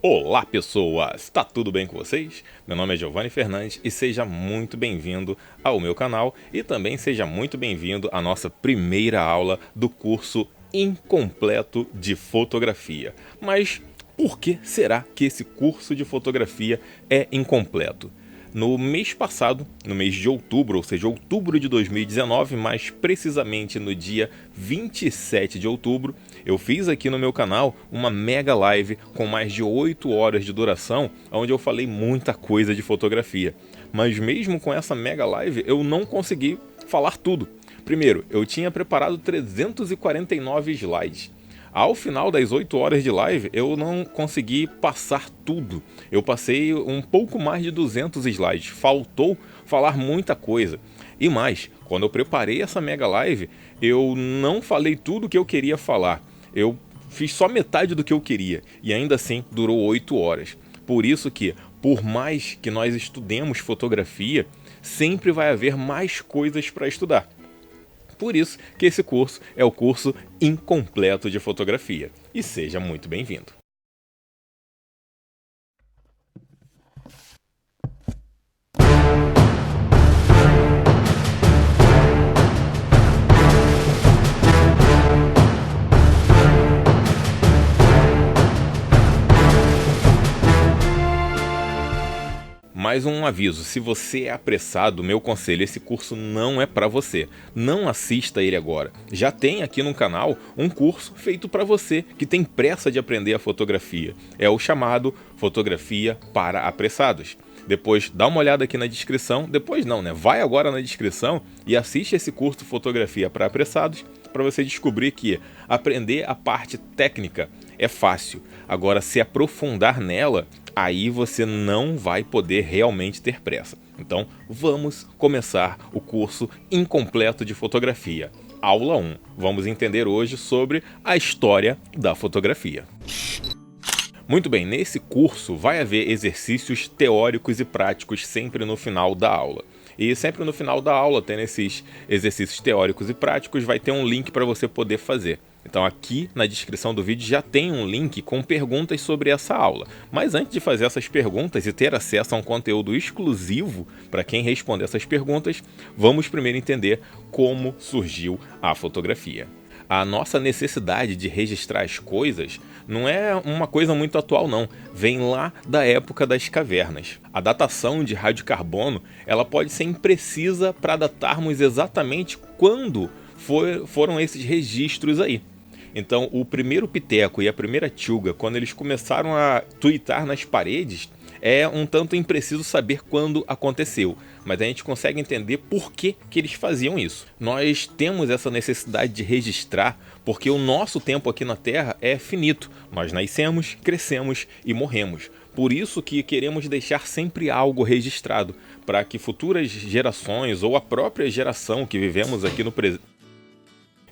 Olá pessoas, tá tudo bem com vocês? Meu nome é Giovanni Fernandes e seja muito bem-vindo ao meu canal e também seja muito bem-vindo à nossa primeira aula do curso incompleto de fotografia. Mas por que será que esse curso de fotografia é incompleto? No mês passado, no mês de outubro, ou seja, outubro de 2019, mais precisamente no dia 27 de outubro, eu fiz aqui no meu canal uma mega live com mais de 8 horas de duração, onde eu falei muita coisa de fotografia. Mas mesmo com essa mega live, eu não consegui falar tudo. Primeiro, eu tinha preparado 349 slides. Ao final das 8 horas de live, eu não consegui passar tudo. Eu passei um pouco mais de 200 slides. Faltou falar muita coisa. E mais, quando eu preparei essa mega live, eu não falei tudo o que eu queria falar. Eu fiz só metade do que eu queria. E ainda assim, durou 8 horas. Por isso que, por mais que nós estudemos fotografia, sempre vai haver mais coisas para estudar. Por isso que esse curso é o curso incompleto de fotografia. E seja muito bem-vindo. Mais um aviso, se você é apressado, meu conselho, esse curso não é para você. Não assista ele agora. Já tem aqui no canal um curso feito para você que tem pressa de aprender a fotografia. É o chamado Fotografia para Apressados. Depois dá uma olhada aqui na descrição, depois não, né? Vai agora na descrição e assiste esse curso Fotografia para Apressados para você descobrir que aprender a parte técnica é fácil. Agora, se aprofundar nela, aí você não vai poder realmente ter pressa. Então, vamos começar o curso incompleto de fotografia. Aula 1. Vamos entender hoje sobre a história da fotografia. Muito bem, nesse curso vai haver exercícios teóricos e práticos sempre no final da aula. E sempre no final da aula, tendo esses exercícios teóricos e práticos, vai ter um link para você poder fazer. Então aqui na descrição do vídeo já tem um link com perguntas sobre essa aula. Mas antes de fazer essas perguntas e ter acesso a um conteúdo exclusivo para quem responder essas perguntas, vamos primeiro entender como surgiu a fotografia. A nossa necessidade de registrar as coisas não é uma coisa muito atual não, vem lá da época das cavernas. A datação de radiocarbono ela pode ser imprecisa para datarmos exatamente quando foram esses registros aí. Então o primeiro piteco e a primeira tilga, quando eles começaram a tuitar nas paredes, é um tanto impreciso saber quando aconteceu, mas a gente consegue entender por que eles faziam isso. Nós temos essa necessidade de registrar porque o nosso tempo aqui na Terra é finito. Nós nascemos, crescemos e morremos. Por isso que queremos deixar sempre algo registrado, para que futuras gerações ou a própria geração que vivemos aqui no presente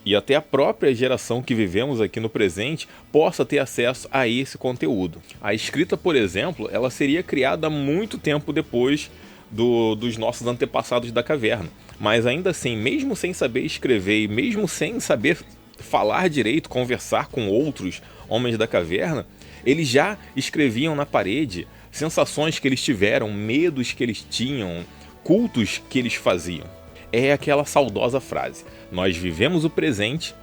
e até a própria geração que vivemos aqui no presente possa ter acesso a esse conteúdo. A escrita, por exemplo, ela seria criada muito tempo depois dos nossos antepassados da caverna. Mas ainda assim, mesmo sem saber escrever e mesmo sem saber falar direito, conversar com outros homens da caverna, eles já escreviam na parede sensações que eles tiveram, medos que eles tinham, cultos que eles faziam. É aquela saudosa frase: nós vivemos o presente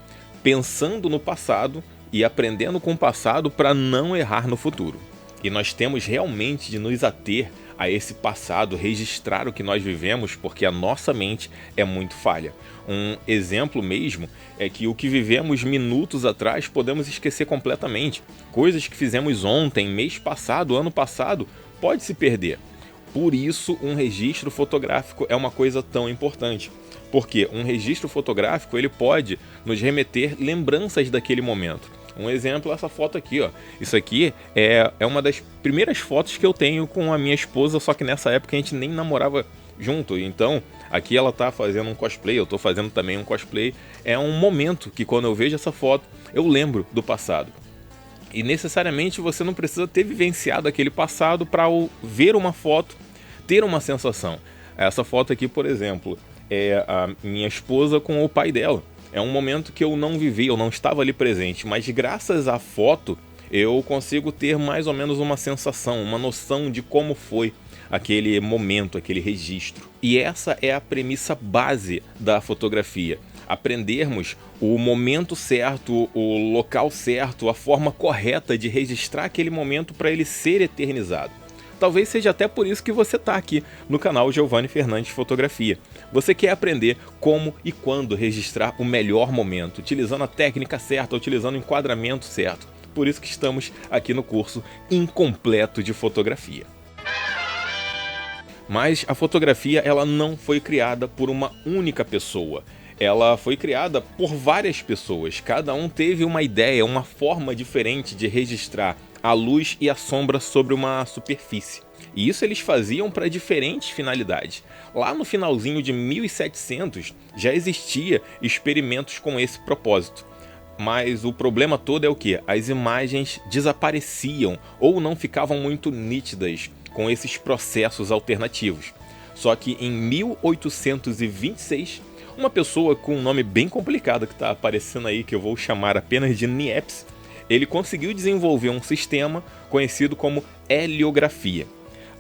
pensando no passado e aprendendo com o passado para não errar no futuro. E nós temos realmente de nos ater a esse passado, registrar o que nós vivemos, porque a nossa mente é muito falha. Um exemplo mesmo é que o que vivemos minutos atrás podemos esquecer completamente. Coisas que fizemos ontem, mês passado, ano passado, pode se perder. Por isso, um registro fotográfico é uma coisa tão importante. Porque um registro fotográfico ele pode nos remeter lembranças daquele momento. Um exemplo é essa foto aqui, ó. Isso aqui é uma das primeiras fotos que eu tenho com a minha esposa, só que nessa época a gente nem namorava junto. Então, aqui ela tá fazendo um cosplay, eu tô fazendo também um cosplay. É um momento que quando eu vejo essa foto, eu lembro do passado. E necessariamente você não precisa ter vivenciado aquele passado para ver uma foto, ter uma sensação. Essa foto aqui, por exemplo, é a minha esposa com o pai dela. É um momento que eu não vivi, eu não estava ali presente, mas graças à foto eu consigo ter mais ou menos uma sensação, uma noção de como foi aquele momento, aquele registro. E essa é a premissa base da fotografia. Aprendermos o momento certo, o local certo, a forma correta de registrar aquele momento para ele ser eternizado. Talvez seja até por isso que você está aqui no canal Giovanni Fernandes Fotografia. Você quer aprender como e quando registrar o melhor momento, utilizando a técnica certa, utilizando o enquadramento certo. Por isso que estamos aqui no curso incompleto de fotografia. Mas a fotografia ela não foi criada por uma única pessoa. Ela foi criada por várias pessoas. Cada um teve uma ideia, uma forma diferente de registrar a luz e a sombra sobre uma superfície. E isso eles faziam para diferentes finalidades. Lá no finalzinho de 1700 já existia experimentos com esse propósito. Mas o problema todo é o que? As imagens desapareciam ou não ficavam muito nítidas com esses processos alternativos. Só que em 1826, uma pessoa com um nome bem complicado que está aparecendo aí, que eu vou chamar apenas de Niepce, ele conseguiu desenvolver um sistema conhecido como heliografia.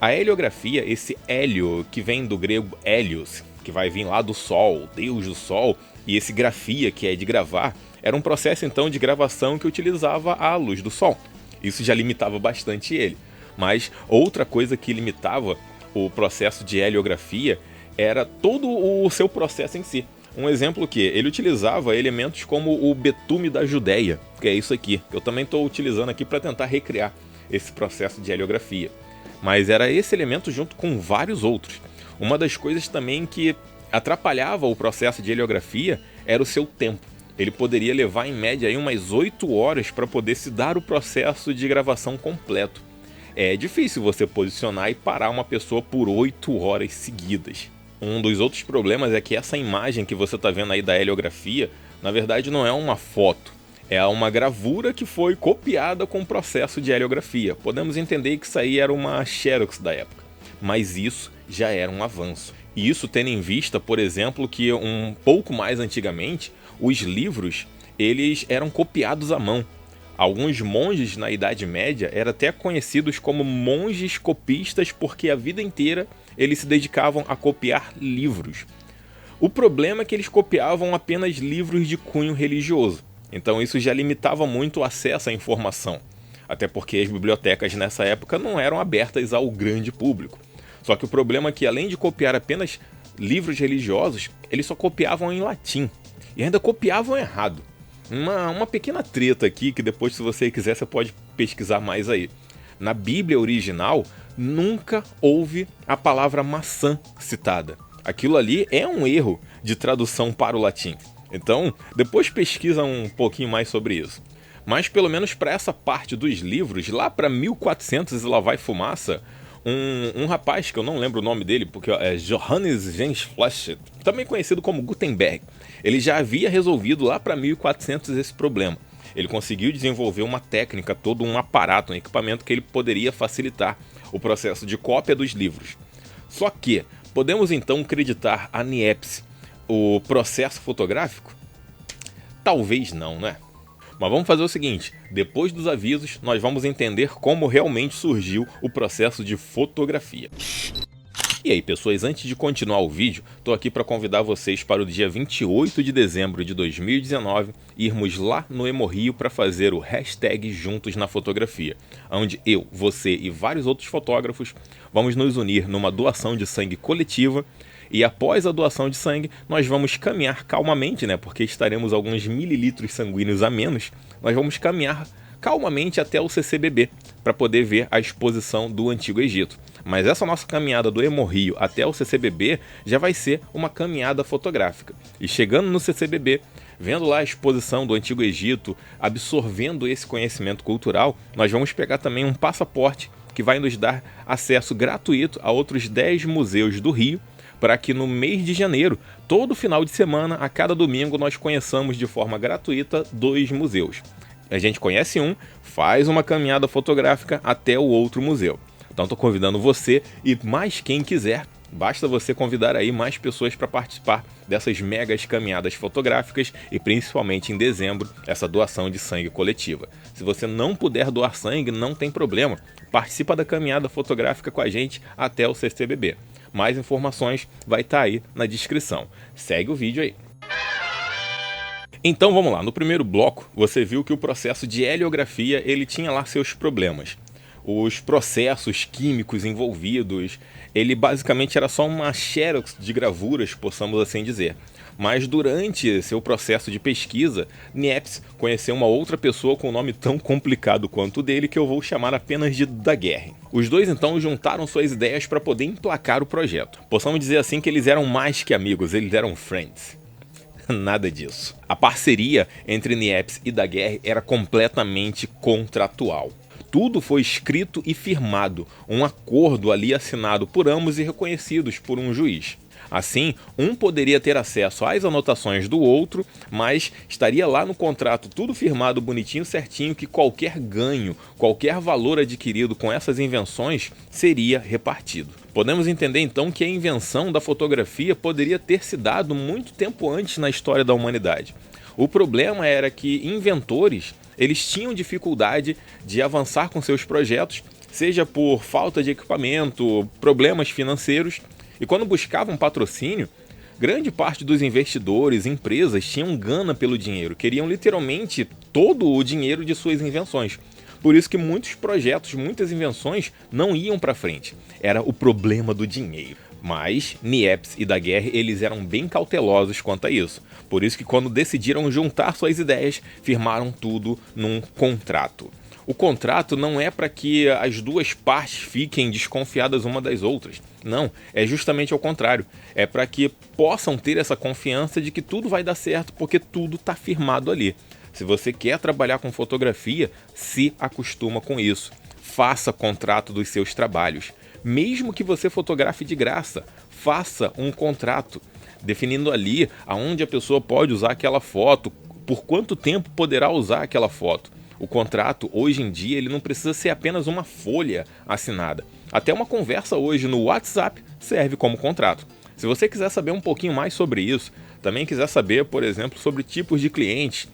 A heliografia, esse hélio, que vem do grego hélios, que vai vir lá do sol, deus do sol, e esse grafia, que é de gravar, era um processo então de gravação que utilizava a luz do sol. Isso já limitava bastante ele. Mas outra coisa que limitava o processo de heliografia era todo o seu processo em si. Um exemplo que ele utilizava elementos como o betume da Judéia, que é isso aqui, que eu também estou utilizando aqui para tentar recriar esse processo de heliografia. Mas era esse elemento junto com vários outros. Uma das coisas também que atrapalhava o processo de heliografia era o seu tempo. Ele poderia levar em média aí umas 8 horas para poder se dar o processo de gravação completo. É difícil você posicionar e parar uma pessoa por 8 horas seguidas. Um dos outros problemas é que essa imagem que você está vendo aí da heliografia, na verdade não é uma foto, é uma gravura que foi copiada com o processo de heliografia. Podemos entender que isso aí era uma Xerox da época, mas isso já era um avanço. E isso tendo em vista, por exemplo, que um pouco mais antigamente, os livros eles eram copiados à mão. Alguns monges na Idade Média eram até conhecidos como monges copistas porque a vida inteira eles se dedicavam a copiar livros. O problema é que eles copiavam apenas livros de cunho religioso. Então isso já limitava muito o acesso à informação. Até porque as bibliotecas nessa época não eram abertas ao grande público. Só que o problema é que além de copiar apenas livros religiosos, eles só copiavam em latim. E ainda copiavam errado. Uma pequena treta aqui que depois, se você quiser, você pode pesquisar mais aí. Na Bíblia original, nunca houve a palavra maçã citada. Aquilo ali é um erro de tradução para o latim. Então, depois pesquisa um pouquinho mais sobre isso. Mas pelo menos para essa parte dos livros, lá para 1400 e lá vai fumaça, um rapaz, que eu não lembro o nome dele, porque é Johannes James Flash, também conhecido como Gutenberg, ele já havia resolvido lá para 1400 esse problema. Ele conseguiu desenvolver uma técnica, todo um aparato, um equipamento que ele poderia facilitar o processo de cópia dos livros. Só que, podemos então acreditar a Niepce o processo fotográfico? Talvez não, né? Mas vamos fazer o seguinte, depois dos avisos, nós vamos entender como realmente surgiu o processo de fotografia. E aí, pessoas, antes de continuar o vídeo, estou aqui para convidar vocês para o dia 28 de dezembro de 2019 irmos lá no Hemorrio para fazer o hashtag Juntos na Fotografia, onde eu, você e vários outros fotógrafos vamos nos unir numa doação de sangue coletiva. E após a doação de sangue, nós vamos caminhar calmamente, né? Porque estaremos alguns mililitros sanguíneos a menos. Nós vamos caminhar calmamente até o CCBB para poder ver a exposição do Antigo Egito. Mas essa nossa caminhada do Hemorrio até o CCBB já vai ser uma caminhada fotográfica. E chegando no CCBB, vendo lá a exposição do Antigo Egito, absorvendo esse conhecimento cultural, nós vamos pegar também um passaporte que vai nos dar acesso gratuito a outros 10 museus do Rio, para que no mês de janeiro, todo final de semana, a cada domingo, nós conheçamos de forma gratuita 2 museus. A gente conhece um, faz uma caminhada fotográfica até o outro museu. Então estou convidando você e mais quem quiser Basta você convidar aí mais pessoas para participar dessas megas caminhadas fotográficas e principalmente em dezembro, essa doação de sangue coletiva. Se você não puder doar sangue, não tem problema. Participa da caminhada fotográfica com a gente até o CCBB. Mais informações vai estar aí na descrição. Segue o vídeo aí. Então vamos lá, no primeiro bloco você viu que o processo de heliografia ele tinha lá seus problemas. Os processos químicos envolvidos, ele basicamente era só uma xerox de gravuras, possamos assim dizer. Mas durante seu processo de pesquisa, Niepce conheceu uma outra pessoa com um nome tão complicado quanto o dele que eu vou chamar apenas de Daguerre. Os dois então juntaram suas ideias para poder emplacar o projeto. Possamos dizer assim que eles eram mais que amigos, eles eram friends. Nada disso. A parceria entre Niepce e Daguerre era completamente contratual. Tudo foi escrito e firmado, um acordo ali assinado por ambos e reconhecidos por um juiz. Assim, um poderia ter acesso às anotações do outro, mas estaria lá no contrato tudo firmado bonitinho, certinho, que qualquer ganho, qualquer valor adquirido com essas invenções seria repartido. Podemos entender então que a invenção da fotografia poderia ter se dado muito tempo antes na história da humanidade. O problema era que inventores eles tinham dificuldade de avançar com seus projetos, seja por falta de equipamento, problemas financeiros, e quando buscavam patrocínio, grande parte dos investidores, empresas, tinham gana pelo dinheiro, queriam literalmente todo o dinheiro de suas invenções. Por isso que muitos projetos, muitas invenções não iam para frente. Era o problema do dinheiro. Mas Niepce e Daguerre eles eram bem cautelosos quanto a isso. Por isso que quando decidiram juntar suas ideias, firmaram tudo num contrato. O contrato não é para que as duas partes fiquem desconfiadas uma das outras. Não, é justamente ao contrário. É para que possam ter essa confiança de que tudo vai dar certo, porque tudo está firmado ali. Se você quer trabalhar com fotografia, se acostuma com isso. Faça contrato dos seus trabalhos. Mesmo que você fotografe de graça, faça um contrato, definindo ali aonde a pessoa pode usar aquela foto, por quanto tempo poderá usar aquela foto. O contrato, hoje em dia, ele não precisa ser apenas uma folha assinada. Até uma conversa hoje no WhatsApp serve como contrato. Se você quiser saber um pouquinho mais sobre isso, também quiser saber, por exemplo, sobre tipos de clientes,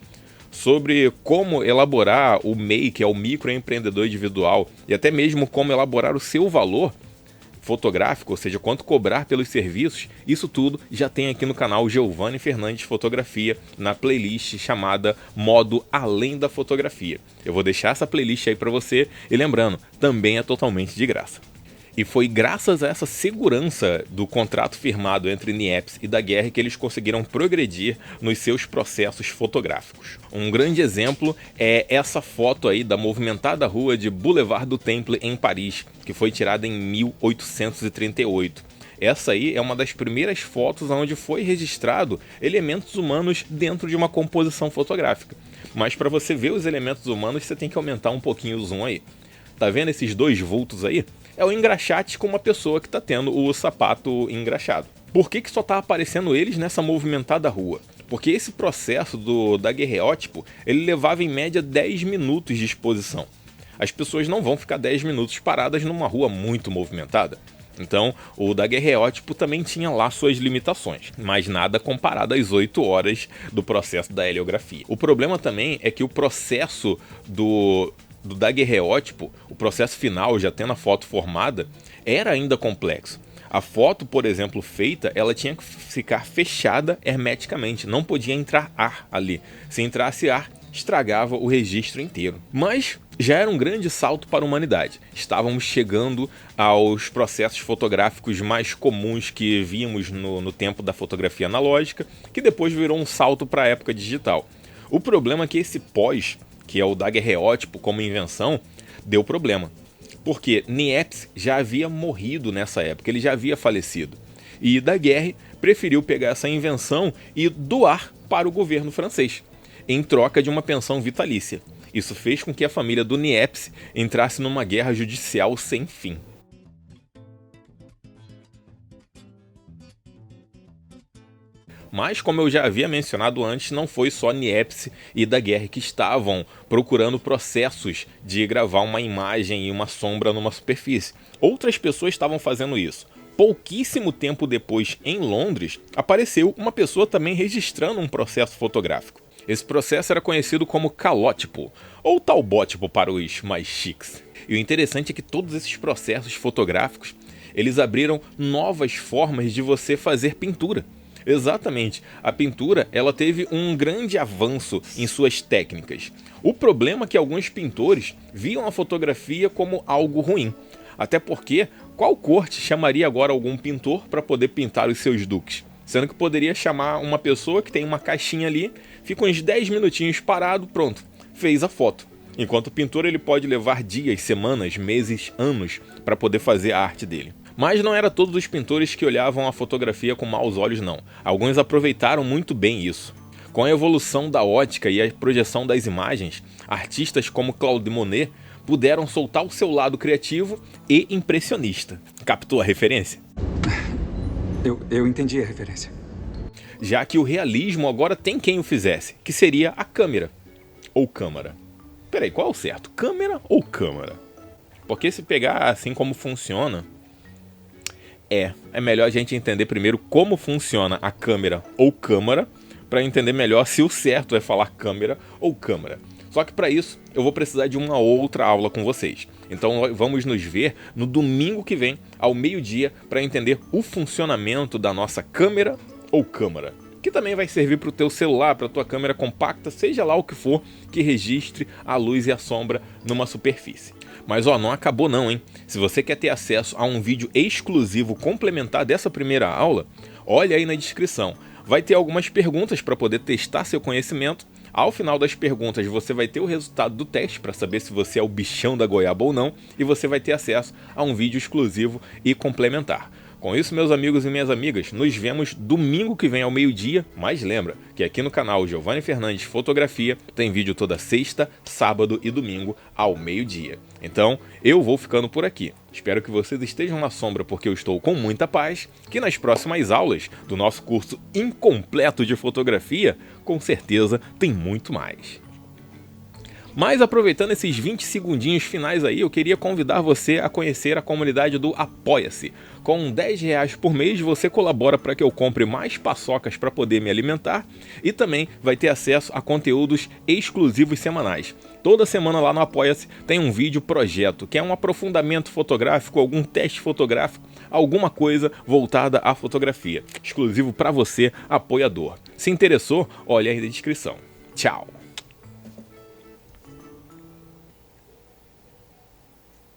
sobre como elaborar o MEI, que é o microempreendedor individual, e até mesmo como elaborar o seu valor fotográfico, ou seja, quanto cobrar pelos serviços, isso tudo já tem aqui no canal Giovanni Fernandes Fotografia, na playlist chamada Modo Além da Fotografia. Eu vou deixar essa playlist aí para você, e lembrando, também é totalmente de graça. E foi graças a essa segurança do contrato firmado entre Niepce e Daguerre que eles conseguiram progredir nos seus processos fotográficos. Um grande exemplo é essa foto aí da movimentada rua de Boulevard du Temple em Paris, que foi tirada em 1838. Essa aí é uma das primeiras fotos onde foi registrado elementos humanos dentro de uma composição fotográfica. Mas para você ver os elementos humanos, você tem que aumentar um pouquinho o zoom aí. Tá vendo esses dois vultos aí? É o engraxate com uma pessoa que está tendo o sapato engraxado. Por que só está aparecendo eles nessa movimentada rua? Porque esse processo do daguerreótipo, ele levava em média 10 minutos de exposição. As pessoas não vão ficar 10 minutos paradas numa rua muito movimentada. Então, o daguerreótipo também tinha lá suas limitações, mas nada comparado às 8 horas do processo da heliografia. O problema também é que o processo do daguerreótipo, o processo final, já tendo a foto formada, era ainda complexo. A foto, por exemplo, feita, ela tinha que ficar fechada hermeticamente, não podia entrar ar ali. Se entrasse ar, estragava o registro inteiro. Mas já era um grande salto para a humanidade. Estávamos chegando aos processos fotográficos mais comuns que víamos no tempo da fotografia analógica, que depois virou um salto para a época digital. O problema é que esse pós, que é o daguerreótipo como invenção, deu problema. Porque Niepce já havia morrido nessa época, ele já havia falecido. E Daguerre preferiu pegar essa invenção e doar para o governo francês, em troca de uma pensão vitalícia. Isso fez com que a família do Niepce entrasse numa guerra judicial sem fim. Mas, como eu já havia mencionado antes, não foi só Niepce e Daguerre que estavam procurando processos de gravar uma imagem e uma sombra numa superfície. Outras pessoas estavam fazendo isso. Pouquíssimo tempo depois, em Londres, apareceu uma pessoa também registrando um processo fotográfico. Esse processo era conhecido como calótipo, ou talbótipo para os mais chiques. E o interessante é que todos esses processos fotográficos, eles abriram novas formas de você fazer pintura. Exatamente, a pintura ela teve um grande avanço em suas técnicas. O problema é que alguns pintores viam a fotografia como algo ruim. Até porque, qual corte chamaria agora algum pintor para poder pintar os seus duques? Sendo que poderia chamar uma pessoa que tem uma caixinha ali, fica uns 10 minutinhos parado, pronto, fez a foto. Enquanto o pintor ele pode levar dias, semanas, meses, anos para poder fazer a arte dele. Mas não era todos os pintores que olhavam a fotografia com maus olhos não. Alguns aproveitaram muito bem isso. Com a evolução da ótica e a projeção das imagens, artistas como Claude Monet puderam soltar o seu lado criativo e impressionista. Captou a referência? Eu entendi a referência. Já que o realismo agora tem quem o fizesse, que seria a câmera. Ou câmara. Peraí, qual é o certo? Câmera ou câmara? Porque se pegar assim como funciona... É melhor a gente entender primeiro como funciona a câmera ou câmara, para entender melhor se o certo é falar câmera ou câmara. Só que para isso eu vou precisar de uma outra aula com vocês. Então vamos nos ver no domingo que vem, ao meio-dia, para entender o funcionamento da nossa câmera ou câmara. Que também vai servir para o teu celular, para a tua câmera compacta, seja lá o que for que registre a luz e a sombra numa superfície. Mas não acabou não, hein? Se você quer ter acesso a um vídeo exclusivo complementar dessa primeira aula, olha aí na descrição. Vai ter algumas perguntas para poder testar seu conhecimento. Ao final das perguntas você vai ter o resultado do teste para saber se você é o bichão da goiaba ou não, e você vai ter acesso a um vídeo exclusivo e complementar. Com isso, meus amigos e minhas amigas, nos vemos domingo que vem ao meio-dia, mas lembra que aqui no canal Giovanni Fernandes Fotografia tem vídeo toda sexta, sábado e domingo ao meio-dia. Então, eu vou ficando por aqui. Espero que vocês estejam na sombra porque eu estou com muita paz, que nas próximas aulas do nosso curso incompleto de fotografia, com certeza tem muito mais. Mas aproveitando esses 20 segundinhos finais aí, eu queria convidar você a conhecer a comunidade do Apoia-se. Com R$10 por mês você colabora para que eu compre mais paçocas para poder me alimentar e também vai ter acesso a conteúdos exclusivos semanais. Toda semana lá no Apoia-se tem um vídeo projeto, que é um aprofundamento fotográfico, algum teste fotográfico, alguma coisa voltada à fotografia, exclusivo para você, apoiador. Se interessou, olha aí na descrição. Tchau!